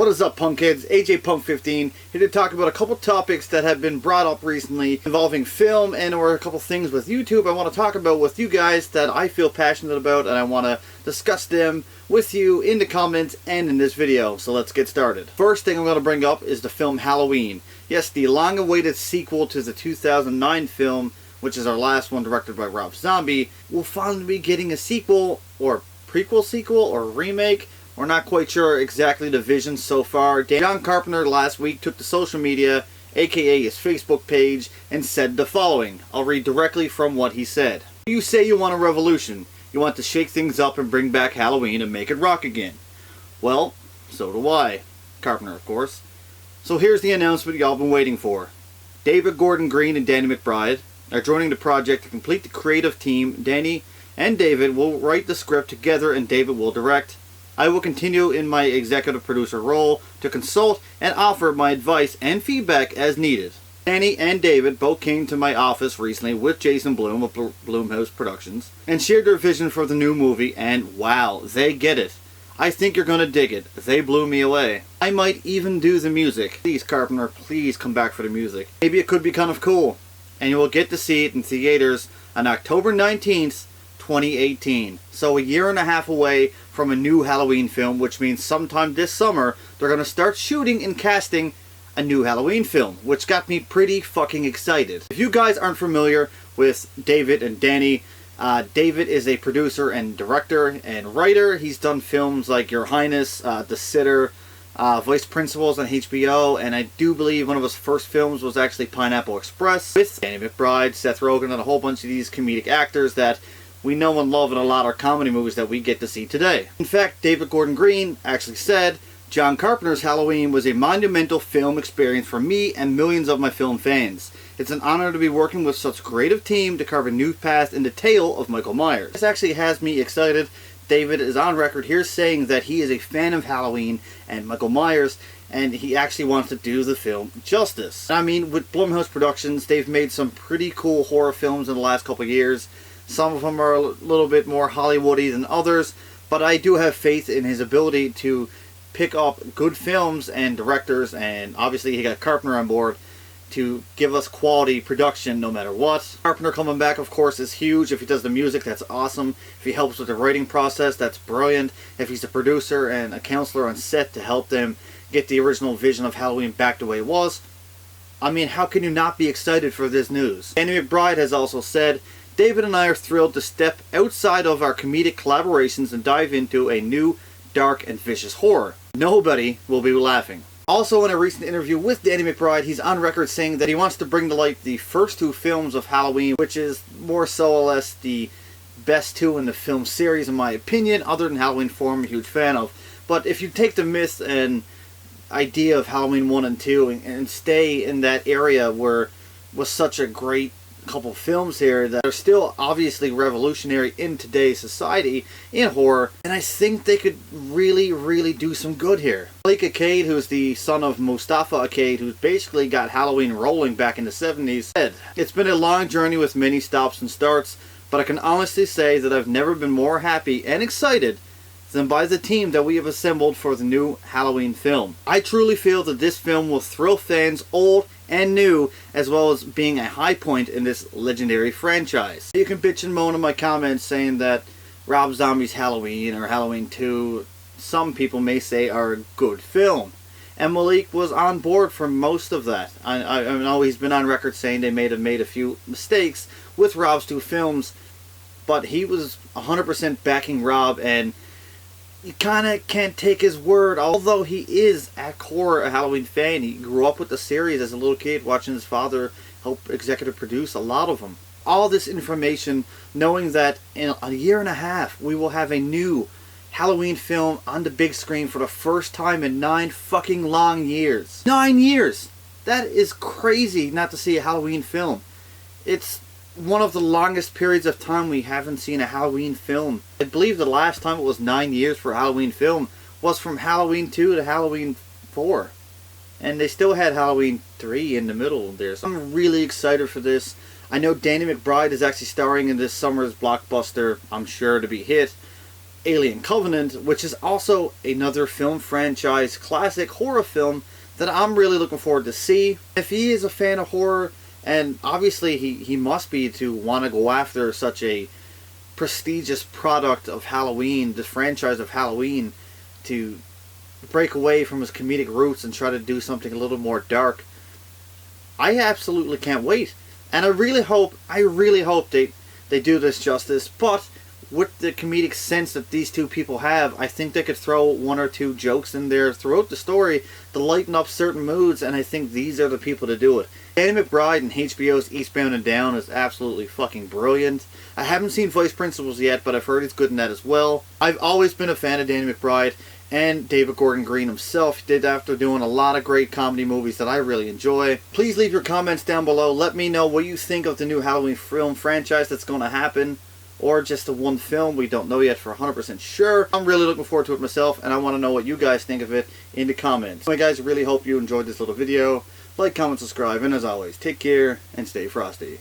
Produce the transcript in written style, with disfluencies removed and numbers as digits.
What is up, punk kids? AJ Punk 15 here to talk about a couple topics that have been brought up recently involving film and or a couple things with YouTube I want to talk about with you guys that I feel passionate about, and I want to discuss them with you in the comments and in this video. So let's get started. First thing I'm going to bring up is the film Halloween. Yes, the long-awaited sequel to the 2009 film, which is our last one, directed by Rob Zombie, will finally be getting a sequel or prequel sequel or remake. We're not quite sure exactly the vision so far. John Carpenter last week took to social media, aka his Facebook page, and said the following. I'll read directly from what he said. You say you want a revolution. You want to shake things up and bring back Halloween and make it rock again. Well, so do I. Carpenter, of course. So here's the announcement y'all been waiting for. David Gordon Green and Danny McBride are joining the project to complete the creative team. Danny and David will write the script together and David will direct. I will continue in my executive producer role to consult and offer my advice and feedback as needed. Danny and David both came to my office recently with Jason Blum of Blumhouse Productions and shared their vision for the new movie, and wow, they get it. I think you're gonna dig it. They blew me away. I might even do the music. Please, Carpenter, please come back for the music. Maybe it could be kind of cool. And you will get to see it in theaters on October 19th, 2018. So a year and a half away from a new Halloween film, which means sometime this summer they're going to start shooting and casting a new Halloween film, which got me pretty fucking excited. If you guys aren't familiar with David and Danny, David is a producer and director and writer. He's done films like Your Highness, The Sitter, Vice Principals on HBO, and I do believe one of his first films was actually Pineapple Express with Danny McBride, Seth Rogen, and a whole bunch of these comedic actors that we know and love in a lot of comedy movies that we get to see today. In fact, David Gordon Green actually said, John Carpenter's Halloween was a monumental film experience for me and millions of my film fans. It's an honor to be working with such a creative team to carve a new path in the tale of Michael Myers. This actually has me excited. David is on record here saying that he is a fan of Halloween and Michael Myers, and he actually wants to do the film justice. I mean, with Blumhouse Productions, they've made some pretty cool horror films in the last couple of years. Some of them are a little bit more Hollywoody than others, but I do have faith in his ability to pick up good films and directors, and obviously he got Carpenter on board to give us quality production no matter what. Carpenter coming back, of course, is huge. If he does the music, that's awesome. If he helps with the writing process, that's brilliant. If he's a producer and a counselor on set to help them get the original vision of Halloween back the way it was, I mean, how can you not be excited for this news? Danny McBride has also said, David and I are thrilled to step outside of our comedic collaborations and dive into a new, dark, and vicious horror. Nobody will be laughing. Also, in a recent interview with Danny McBride, he's on record saying that he wants to bring to light the first two films of Halloween, which is more so or less the best two in the film series, in my opinion, other than Halloween 4, I'm a huge fan of. But if you take the myth and idea of Halloween 1 and 2 and stay in that area where was such a great couple films here that are still obviously revolutionary in today's society in horror, and I think they could really do some good here. Blake Arcade, who's the son of Mustafa Arcade, who's basically got Halloween rolling back in the 70s, said, it's been a long journey with many stops and starts, but I can honestly say that I've never been more happy and excited than by the team that we have assembled for the new Halloween film. I truly feel that this film will thrill fans old and new, as well as being a high point in this legendary franchise. You can bitch and moan in my comments saying that Rob Zombie's Halloween or Halloween 2, some people may say, are a good film. And Malik was on board for most of that. I know he's been on record saying they may have made a few mistakes with Rob's two films, but he was 100% backing Rob, and you kind of can't take his word, although he is at core a Halloween fan. He grew up with the series as a little kid, watching his father help executive produce a lot of them. All this information, knowing that in a year and a half we will have a new Halloween film on the big screen for the first time in 9 fucking long years. 9 years! That is crazy not to see a Halloween film. It's one of the longest periods of time we haven't seen a Halloween film. I believe the last time it was 9 years for a Halloween film was from Halloween 2 to Halloween 4. And they still had Halloween 3 in the middle there. So I'm really excited for this. I know Danny McBride is actually starring in this summer's blockbuster, I'm sure to be hit, Alien Covenant, which is also another film franchise classic horror film that I'm really looking forward to see. If he is a fan of horror, and obviously he must be to want to go after such a prestigious product of Halloween, the franchise of Halloween, to break away from his comedic roots and try to do something a little more dark, I absolutely can't wait. And I really hope they do this justice. But with the comedic sense that these two people have, I think they could throw one or two jokes in there throughout the story to lighten up certain moods, and I think these are the people to do it. Danny McBride in HBO's Eastbound and Down is absolutely fucking brilliant. I haven't seen Vice Principals yet, but I've heard he's good in that as well. I've always been a fan of Danny McBride, and David Gordon Green himself did, after doing a lot of great comedy movies that I really enjoy. Please leave your comments down below. Let me know what you think of the new Halloween film franchise that's going to happen, or just the one film. We don't know yet for 100% sure. I'm really looking forward to it myself, and I want to know what you guys think of it in the comments. Anyway guys, I really hope you enjoyed this little video. Like, comment, subscribe, and as always, take care and stay frosty.